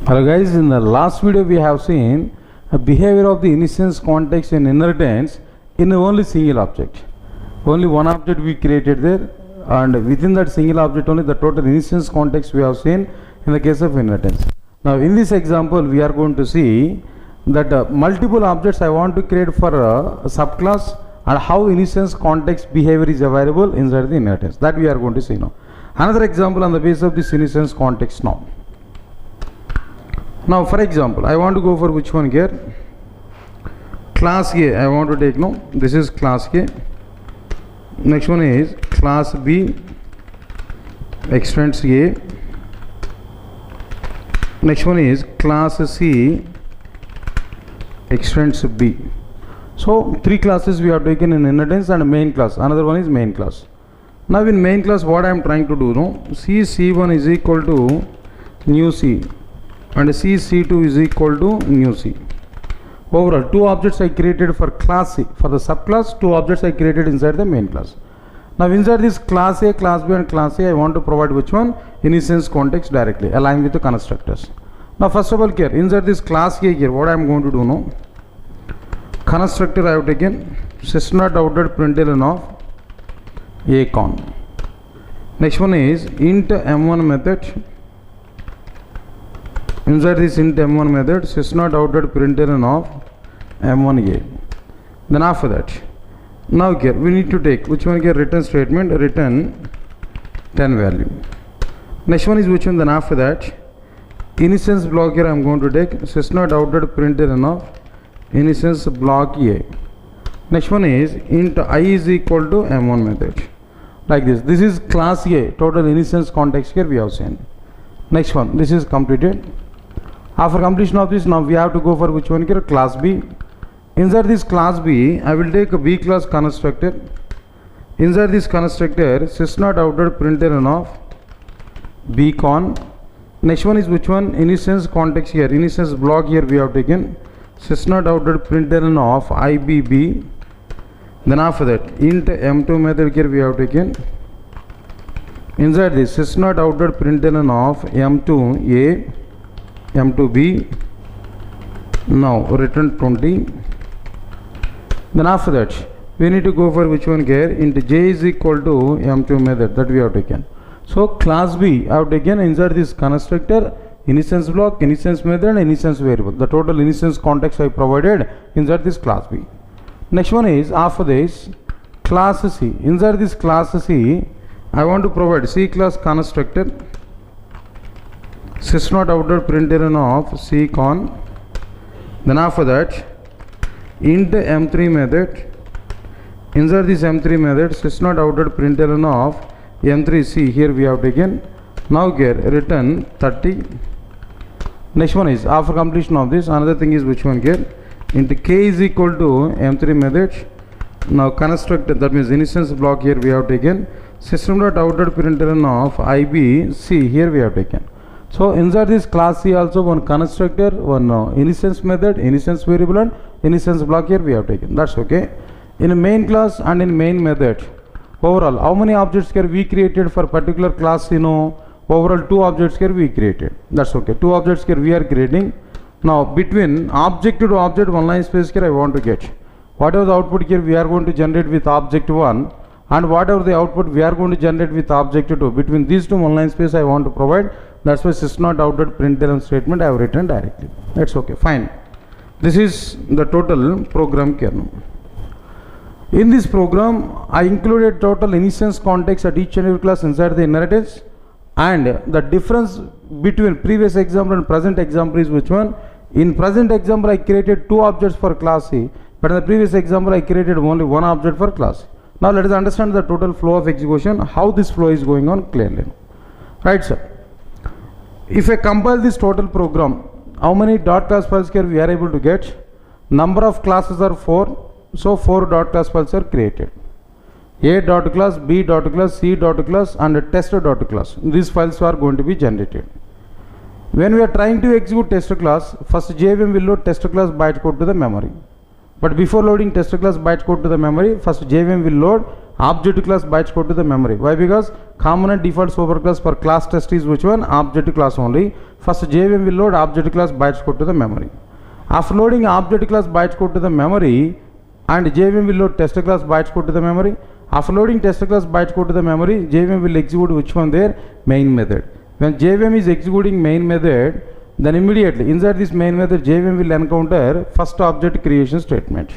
Hello guys, in the last video we have seen a behavior of the instance context in inheritance in only single object. Only one object we created there, and within that single object only the total instance context we have seen in the case of inheritance. Now in this example we are going to see that multiple objects I want to create for a subclass and how instance context behavior is available inside the inheritance. That we are going to see now. Another example on the basis of this instance context now. Now for example, I want to go for which one here? Class A I want to take now. This is class A. Next one is class B extends A. Next one is class C extends B. So three classes we have taken in inheritance and main class. Another one is main class. Now in main class what I am trying to do now? C1 is equal to new C. And C2 is equal to new C. Overall, two objects I created for class C. For the subclass, two objects I created inside the main class. Now inside this class A, class B and class A, I want to provide which one? Instance context directly, aligned with the constructors. Now first of all here, inside this class A here, what I am going to do now? Constructor I have taken system.out.println of A con. Next one is int m1 method. Inside this int m1 method, system.out.println of m1a. Then after that, now here we need to take which one here? Return statement, return 10 value. Next one is which one? Then after that, instance block here I am going to take system.out.println of instance block a. Next one is int I is equal to m1 method. Like this. This is class A, total instance context here we have seen. Next one, this is completed. After completion of this, now we have to go for which one here? Class B. Inside this class B, I will take a B class constructor. Inside this constructor, system.out.println of B con. Next one is which one? Instance context here. Instance block here we have taken system.out.println of IBB. Then after that, int m2 method here we have taken. Inside this system.out.println of m2a, m2b. Now return 20. Then after that, we need to go for which one here? Int j is equal to m2 method that we have taken. So class B I have taken inside this constructor, instance block, instance method and instance variable. The total instance context I provided inside this class B. Next one is after this class C. Inside this class C, I want to provide C class constructor system.out.println of C con. Then after that, int m3 method. Inside this m3 method, system.out.println of m3c here we have taken. Now here return 30. Next one is after completion of this, another thing is which one here? Int k is equal to m3 method. Now constructor, that means instance block here we have taken. System.out.println of IBC here we have taken. So inside this class C also one constructor, one instance method, instance variable and instance block here we have taken. That's okay. In a main class and in main method, overall how many objects here we created for particular class? Overall two objects here we created. That's okay. Two objects here we are creating. Now between object to object one line space here I want to get. Whatever the output here we are going to generate with object 1 and whatever the output we are going to generate with object 2. Between these two one line space I want to provide. That's why system.out.println statement I have written directly. That's okay, fine. This is the total program kernel. In this program, I included total instance context at each and every class inside the inheritance, and the difference between previous example and present example is which one? In present example, I created two objects for class C, but in the previous example, I created only one object for class C. Now let us understand the total flow of execution, how this flow is going on clearly. Right, sir? If I compile this total program, how many dot class files here we are able to get? Number of classes are 4, so 4 dot class files are created. A dot class, B dot class, C dot class and test dot class. These files are going to be generated. When we are trying to execute test class, first JVM will load test class bytecode to the memory. But before loading test class bytecode to the memory, first JVM will load object class bytes go to the memory. Why? Because common and default superclass for class test is which one? Object class only. First JVM will load object class bytes go to the memory. After loading object class bytes go to the memory, and JVM will load test class bytes go to the memory. After loading test class bytes go to the memory, JVM will execute which one? Their main method. When JVM is executing main method, then immediately inside this main method JVM will encounter first object creation statement.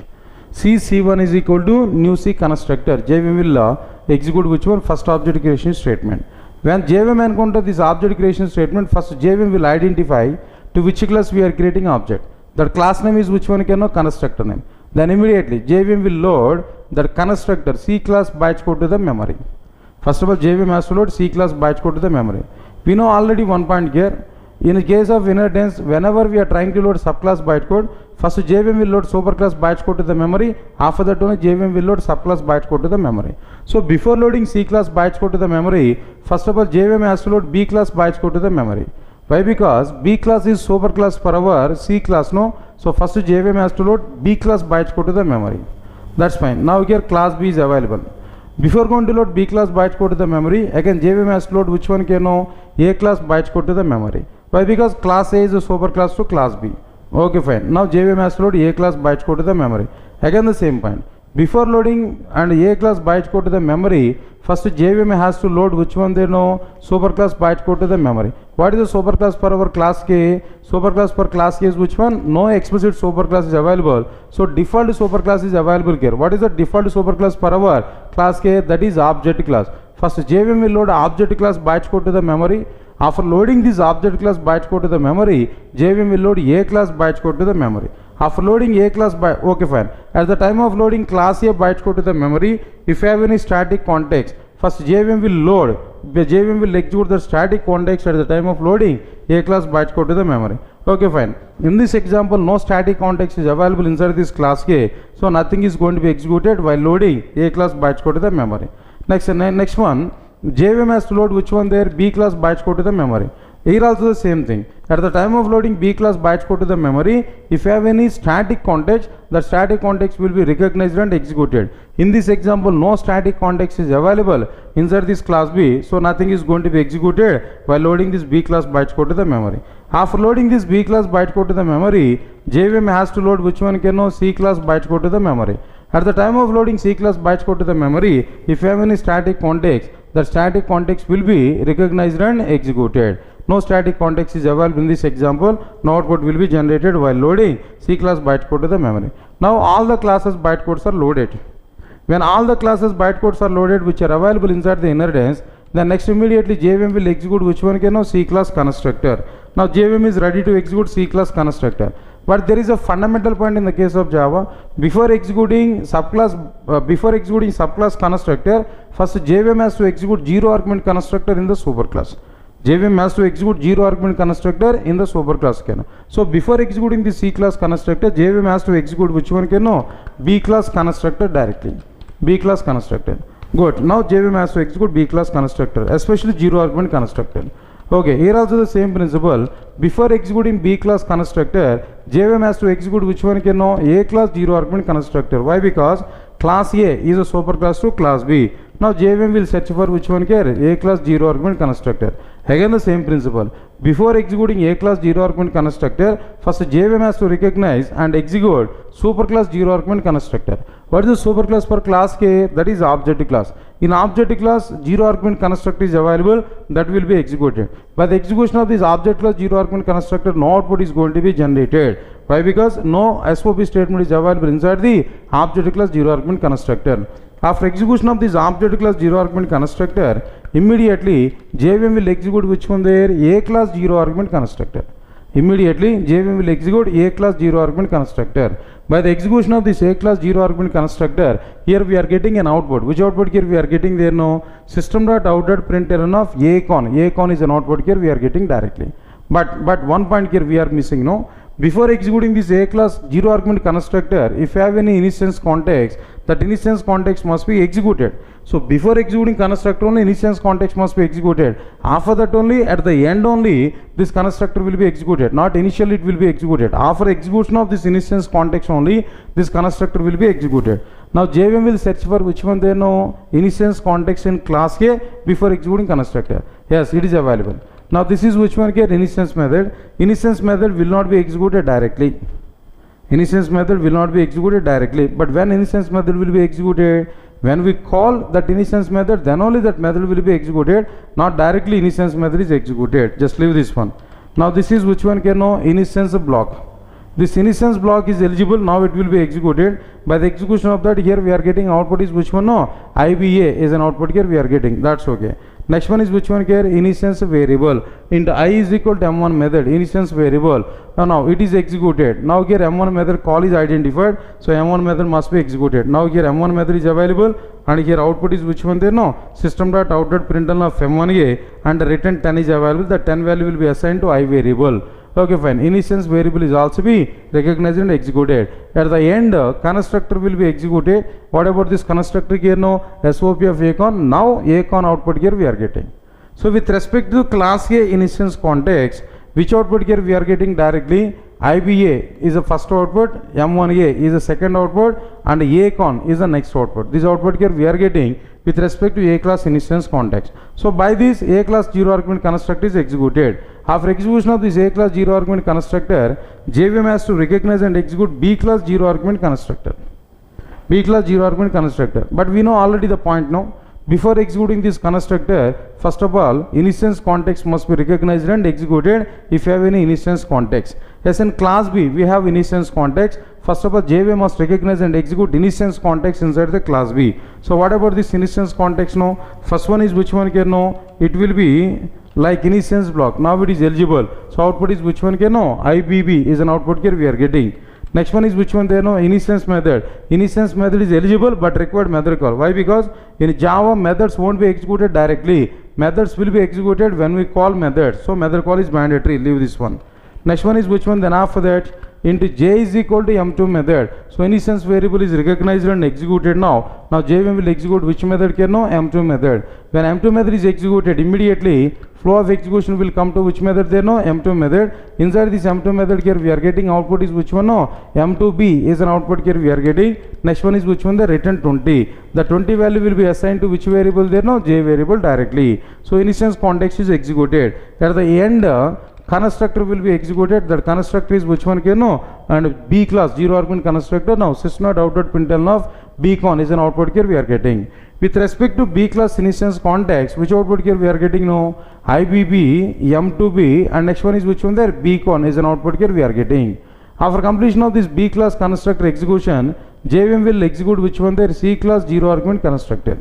C1 is equal to new C constructor. JVM will execute which one? First object creation statement. When JVM encounter this object creation statement, first JVM will identify to which class we are creating object. That class name is which one? Constructor name. Then immediately JVM will load that constructor C class bytes go to the memory. First of all, JVM has to load C class bytes go to the memory. We know already one point here. In the case of inheritance, whenever we are trying to load subclass byte code, first JVM will load superclass bytes code to the memory. After that only JVM will load subclass bytes code to the memory. So before loading C class bytes code to the memory, first of all JVM has to load B class bytes code to the memory. Why? Because B class is superclass for our C class, no? So first JVM has to load B class bytes code to the memory. That's fine. Now here class B is available. Before going to load B class bytes code to the memory, again JVM has to load which one? A class bytes code to the memory. Why? Because class A is a superclass to class B. Okay, fine. Now JVM has to load A class bytes code to the memory. Again the same point. Before loading and A class bytes code to the memory, first JVM has to load which one? Superclass bytes code to the memory. What is the superclass for our class K? Superclass for class K is which one? No explicit superclass is available. So default superclass is available here. What is the default superclass for our class K? That is object class. First JVM will load object class bytes code to the memory. After loading this object class bytes code to the memory, JVM will load A class bytes code to the memory. After loading A class byte, okay fine. At the time of loading class A bytes code to the memory, if you have any static context, first JVM will load, JVM will execute the static context at the time of loading A class bytes code to the memory. Okay fine. In this example, no static context is available inside this class K, so nothing is going to be executed while loading A class bytes code to the memory. Next one, JVM has to load which one? There B class bytes code to the memory. Here also the same thing. At the time of loading B class bytes code to the memory, if you have any static context, the static context will be recognized and executed. In this example, no static context is available inside this class B, so nothing is going to be executed while loading this B class bytes code to the memory. After loading this B class byte code to the memory, JVM has to load which one? C class bytes code to the memory. At the time of loading C class bytes code to the memory, if you have any static context, the static context will be recognized and executed. No static context is available in this example. No output will be generated while loading C class byte code to the memory. Now all the classes byte codes are loaded. When all the classes byte codes are loaded which are available inside the inheritance, then next immediately JVM will execute which one? C class constructor. Now JVM is ready to execute C class constructor. But there is a fundamental point in the case of Java. Before executing subclass constructor, first JVM has to execute zero argument constructor in the superclass. JVM has to execute zero argument constructor in the superclass. So before executing the C class constructor, JVM has to execute which one? B class constructor directly. B class constructor. Good. Now JVM has to execute B class constructor, especially zero argument constructor. Okay, here also the same principle. Before executing B class constructor, JVM has to execute which one? A class zero argument constructor. Why? Because class A is a superclass to class B. Now JVM will search for which one? A class zero argument constructor. Again the same principle. Before executing A class zero argument constructor, first JVM has to recognize and execute superclass zero argument constructor. What is the superclass for class K? That is object class. In object class, zero argument constructor is available, that will be executed. By the execution of this object class zero argument constructor, no output is going to be generated. Why? Because no SOP statement is available inside the object class zero argument constructor. After execution of this object class zero argument constructor, immediately JVM will execute which one? There A class zero argument constructor. Immediately JVM will execute A class zero argument constructor. By the execution of this A class zero argument constructor, here we are getting an output. Which output here we are getting? There no system.out.println of acon. Acon is an output here we are getting directly. But one point here we are missing, no? Before executing this A class zero argument constructor, if you have any instance context, that instance context must be executed. So before executing constructor only instance context must be executed. After that only at the end only this constructor will be executed. Not initially it will be executed. After execution of this instance context only this constructor will be executed. Now JVM will search for which one they know instance context in class A before executing constructor. Yes, it is available. Now this is which one here instance method. Instance method will not be executed directly. Instance method will not be executed directly, but when instance method will be executed, when we call that instance method, then only that method will be executed, not directly instance method is executed. Just leave this one. Now this is which one can know instance block. This instance block is eligible, now it will be executed. By the execution of that, here we are getting output is which one? No, IBA is an output here we are getting, that's okay. Next one is which one here? Instance variable. Into I is equal to M1 method, instance variable. Now it is executed. Now here M1 method call is identified, so M1 method must be executed. Now here M1 method is available, and here output is which one there? No, system.out.println of M1A, and the return 10 is available. The 10 value will be assigned to I variable. Okay, fine. Instance variable is also be recognized and executed. At the end, constructor will be executed. What about this constructor here? No, SOP of Acon. Now Acon output here we are getting. So with respect to class A instance context, which output here we are getting directly? IBA is the first output, M1A is the second output, and Acon is the next output. This output here we are getting with respect to A class instance context. So by this A class 0 argument constructor is executed. After execution of this A class 0 argument constructor, JVM has to recognize and execute B class 0 argument constructor. B class 0 argument constructor. But we know already the point now. Before executing this constructor, first of all, instance context must be recognized and executed if you have any instance context. Yes, in class B, we have instance context. First of all, JVM must recognize and execute instance context inside the class B. So what about this instance context now? First one is which one here now? It will be like instance block. Now it is eligible. So output is which one here now? IBB is an output here we are getting. Next one is which one there? No, instance method. Instance method is eligible but required method call. Why? Because in Java methods won't be executed directly. Methods will be executed when we call methods. So method call is mandatory. Leave this one. Next one is which one? Then after that into J is equal to M2 method. So instance variable is recognized and executed now. Now JVM will execute which method here? No, M2 method. When M2 method is executed, immediately flow of execution will come to which method there? No, M2 method. Inside this M2 method here we are getting output is which one? No, M2B is an output here we are getting. Next one is which one? The return 20. The 20 value will be assigned to which variable there? No, J variable directly. So instance context is executed. At the end, constructor will be executed. That constructor is which one here? No, and B class 0 argument constructor. Now system.out.println of Bcon is an output here we are getting. With respect to B class instance context, which output here we are getting now? IBB, M2B, and next one is which one there? Bcon is an output here we are getting. After completion of this B class constructor execution, JVM will execute which one there? C class 0 argument constructor.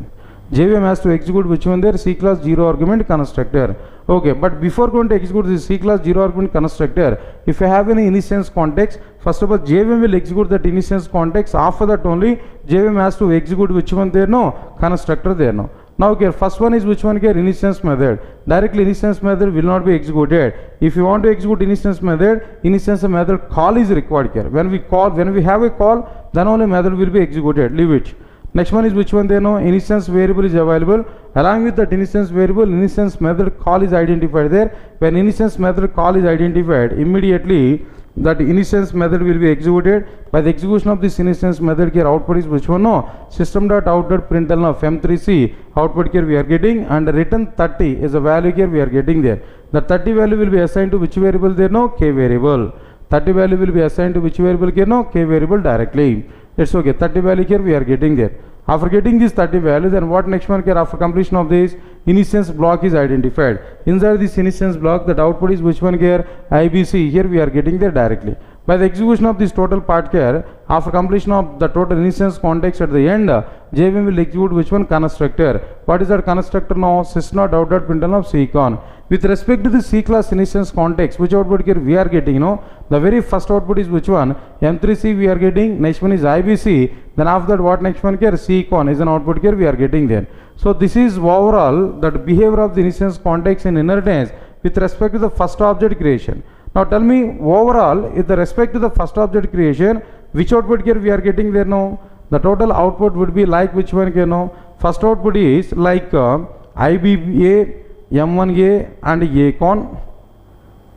JVM has to execute which one there? C class 0 argument constructor. Okay, but before going to execute this C class 0 argument constructor, if you have any instance context, first of all JVM will execute that instance context. After that only JVM has to execute which one there? No, constructor there now. Now here first one is which one here? Instance method. Directly instance method will not be executed. If you want to execute instance method call is required here. When we have a call, then only method will be executed. Leave it. Next one is which one there? No, instance variable is available. Along with that instance variable, instance method call is identified there. When instance method call is identified, immediately that instance method will be executed. By the execution of this instance method here, output is which one? No, system.out.println of M3C output here we are getting, and return 30 is a value here we are getting there. The 30 value will be assigned to which variable there? No, K variable. 30 value will be assigned to which variable here? No, K variable directly. It's okay. 30 value here we are getting there. After getting this 30 value, then what next one here? After completion of this, instance block is identified. Inside this instance block, that output is which one here? IBC. Here we are getting there directly. By the execution of this total part here, after completion of the total instance context at the end, JVM will execute which one? Constructor. What is that constructor now? System.out.println of Ccon. With respect to the C class instance context, which output here we are getting? The very first output is which one? M3C we are getting. Next one is IBC. Then after that, what next one here? Ccon is an output here we are getting there. So this is overall that behavior of the instance context in inheritance with respect to the first object creation. Now tell me overall, with respect to the first object creation, which output here we are getting there now? The total output would be like which one, you know? First output is like IBA, M1A and A-con.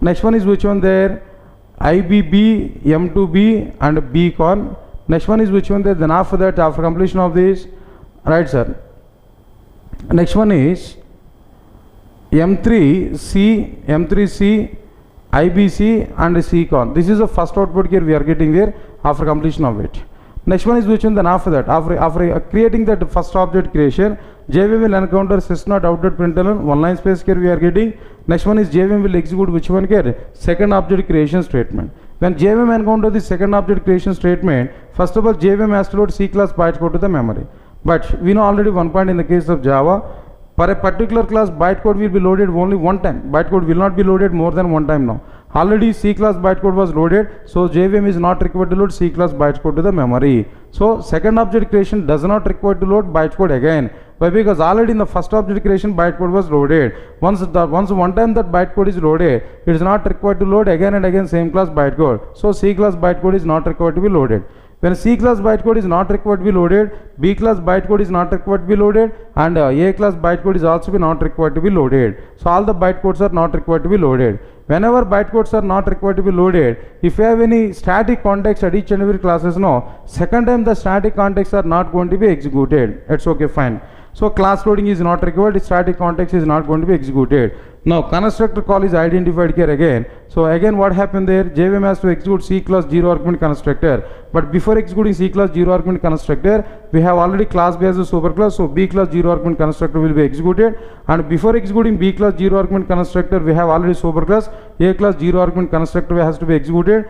Next one is which one there? IBB, M2B and B-con. Next one is which one there? Then after that, after completion of this, right sir. Next one is M3C, M3C, IBC and C-con. This is the first output here we are getting there after completion of it. Next one is which one? Then after that, after creating that first object creation, JVM will encounter sys.out.println, one line space here we are getting. Next one is JVM will execute which one here? Second object creation statement. When JVM encounter the second object creation statement, first of all JVM has to load C class bytecode to the memory. But we know already one point in the case of Java, for a particular class bytecode will be loaded only one time. Bytecode will not be loaded more than one time now. Already C class bytecode was loaded, so JVM is not required to load C class bytecode to the memory. So second object creation does not require to load bytecode again. Why? Because already in the first object creation bytecode was loaded. Once one time that bytecode is loaded, it is not required to load again and again same class bytecode. So C class bytecode is not required to be loaded. When C class bytecode is not required to be loaded, B class bytecode is not required to be loaded, and A class bytecode is also not required to be loaded. So all the bytecodes are not required to be loaded. Whenever bytecodes are not required to be loaded, if you have any static context at each and every classes, no, second time the static contexts are not going to be executed. It's okay, fine. So class loading is not required, static context is not going to be executed. Now constructor call is identified here again. So again what happened there? JVM has to execute C class 0 argument constructor. But before executing C class 0 argument constructor, we have already class B as a superclass. So B class 0 argument constructor will be executed. And before executing B class 0 argument constructor, we have already superclass A class 0 argument constructor has to be executed.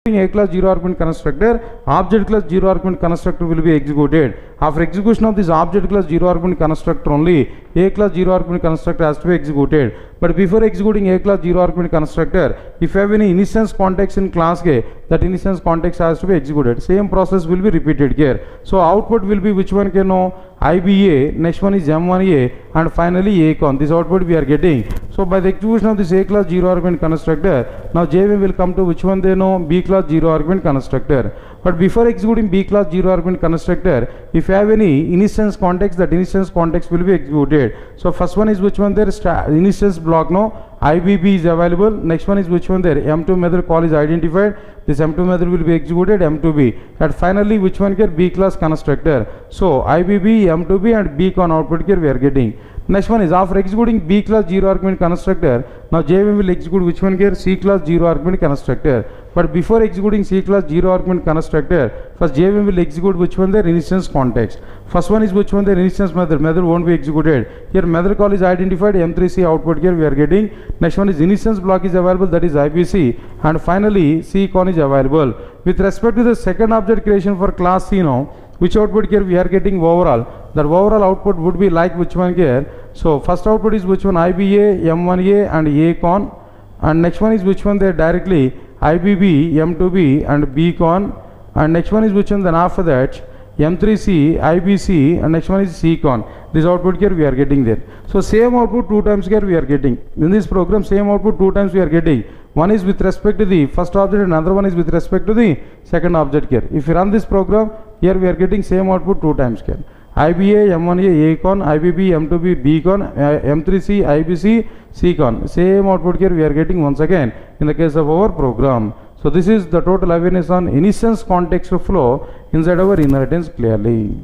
A class 0 argument constructor, object class 0 argument constructor will be executed. After execution of this object class 0 argument constructor only, A class 0 argument constructor has to be executed. But before executing A class 0 argument constructor, if you have any instance context in class A, that instance context has to be executed. Same process will be repeated here. So output will be which one can know? IBA, next one is M1A, and finally A-con. This output we are getting. So by the execution of this A class 0 argument constructor, now JVM will come to which one they know? B class 0 argument constructor. But before executing B class 0 argument constructor, if you have any instance context, that instance context will be executed. So first one is which one there? Instance block, no? IBB is available. Next one is which one there? M2 method call is identified. This M2 method will be executed, M2B. And finally which one here? B class constructor. So IBB, M2B and B-con output here we are getting. Next one is after executing B class 0 argument constructor, now JVM will execute which one here? C class 0 argument constructor. But before executing C class 0 argument constructor, first JVM will execute which one there? Instance context. First one is which one there? Instance method. Method won't be executed. Here method call is identified, M3C output here we are getting. Next one is instance block is available, that is IBC. And finally C-con is available. With respect to the second object creation for class C now, which output here we are getting overall? That overall output would be like which one here? So first output is which one? IBA, M1A and A-con. And next one is which one there? Directly IBB, M2B and B-con. And next one is which one? Then after that M3C, IBC, and next one is C-con. This output here we are getting there. So same output two times here we are getting. In this program same output two times we are getting. One is with respect to the first object and another one is with respect to the second object here. If you run this program, here we are getting same output two times here. IBA, M1A, A-con, IBB, M2B, B-con, M3C, IBC, C-con. Same output here we are getting once again in the case of our program. So this is the total awareness on instance context flow inside our inheritance clearly.